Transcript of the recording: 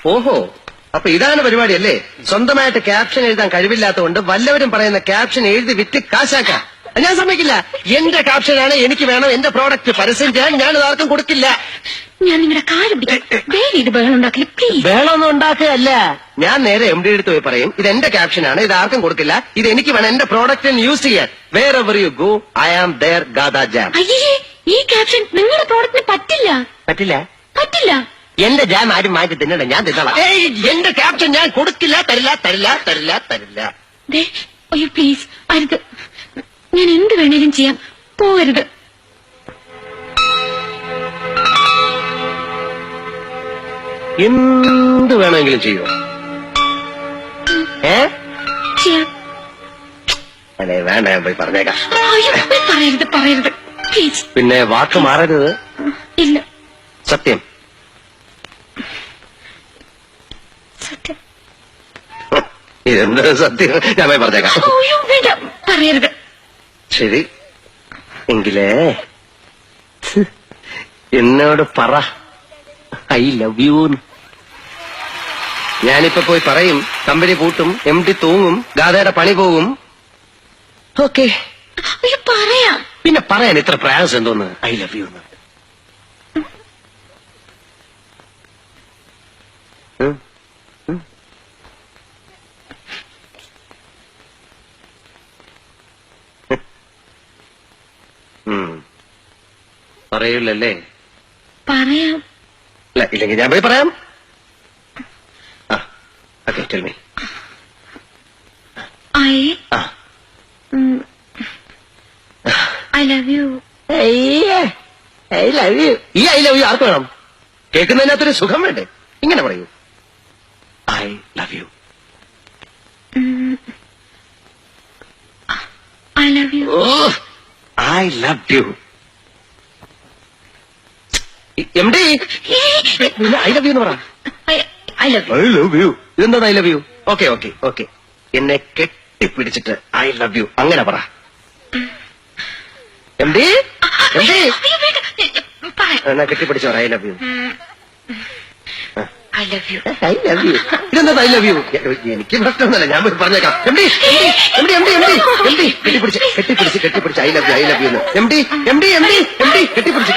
ഓഹോ, അപ്പൊ ഇതാണ് പരിപാടി അല്ലേ? സ്വന്തമായിട്ട് ക്യാപ്ഷൻ എഴുതാൻ കഴിവില്ലാത്തതുകൊണ്ട് വല്ലവരും പറയുന്ന ക്യാപ്ഷൻ എഴുതി വിറ്റ് കാശാക്കാം. ഞാൻ സമ്മതിക്കില്ല. എന്റെ ക്യാപ്ഷനാണ്, എനിക്ക് വേണം. എന്റെ പ്രോഡക്റ്റ് പരസ്യം ചെയ്യാൻ ഞാൻ ആർക്കും കൊടുക്കില്ല. ഞാൻ നിങ്ങളുടെ കാര്യം ബഹളം ഉണ്ടാക്കില്ല പ്ലീസ്. ബഹളമൊന്നും ഉണ്ടാക്കുകയല്ല. ഞാൻ നേരെ MD എടുത്ത് പോയി പറയും, ഇത് എന്റെ ക്യാപ്ഷനാണ്, ഇത് ആർക്കും കൊടുക്കില്ല, ഇത് എനിക്ക് വേണം എന്റെ പ്രോഡക്റ്റിന് യൂസ് ചെയ്യാൻ. Wherever you go I am there ഗാദാ ജാം. അയ്യേ, ഈ ക്യാപ്ഷൻ നിങ്ങളുടെ പ്രോഡക്റ്റിന് പറ്റില്ല. പറ്റില്ല? പറ്റില്ല. എന്റെ ജാം ആരും മാറ്റി തിന്നണ്ട, ഞാൻ തിന്നോളാം. എന്റെ ക്യാപ്ഷൻ ഞാൻ കൊടുക്കില്ല, തരില്ല തരില്ല തരില്ല തരില്ല. അയ്യോ പ്ലീസ്, അരുത്. ഞാൻ എന്ത് വേണേലും ചെയ്യാം, പോകരുത്. എന്ത് വേണമെങ്കിലും ചെയ്യോ? ചെയ്യാം. അല്ലേ വേണ്ട, ഞാൻ പോയി പറഞ്ഞേക്കാം. അയ്യോ പറയരുത് പറയരുത് പ്ലീസ്. പിന്നെ വാക്ക് മാറരുത്. ഇല്ല. സത്യം? സത്യം. ഇതെന്ത് സത്യം? ഞാൻ പോയി പറഞ്ഞേക്കാം. അയ്യോ വേണ്ട, പറയരുത്. ശരി എങ്കിലേ എന്നോട് പറ ഐ ലവ് യു. ഞാനിപ്പോ പോയി പറയും, കമ്പനി പൂട്ടും, MD തൂങ്ങും, ഗാഥയുടെ പണി പോകും. ഓക്കെ. അയ്യോ പറയാം. പിന്നെ പറയാൻ ഇത്ര പ്രയാസം എന്തോന്ന്? ഐ ലവ് യു എന്ന്. പറയൂലല്ലേ? പറയാം. ഇല്ലെങ്കിൽ ഞാൻ പോയി പറയാം. Okay, tell me. I love you. I love you. ഈ ഐ ലവ് യു ആർക്ക് വേണം? കേൾക്കുന്നതിനകത്തൊരു സുഖം വേണ്ടേ? ഇങ്ങനെ പറയൂ, I love you. I love you. I love you. MD I love you എന്ന് പറ. I love you. I love you. ഇതെന്താ I love you? Okay okay okay. എന്നെ കെട്ടിപ്പിടിച്ചിട്ട് ഐ ലവ് യു അങ്ങനെ പറ. MD എന്നാ കെട്ടിപ്പിടിച്ചോ I love you. I love you. I love you. ഇതെന്താ ഐ ലവ് യു? എനിക്ക് പ്രശ്നമൊന്നുമല്ല, ഞാൻ പോയി പറഞ്ഞേക്കാം. MD കെട്ടിപ്പിടിച്ച് ഐ ലവ് യു എന്ന്. MD കെട്ടിപ്പിടിച്ച്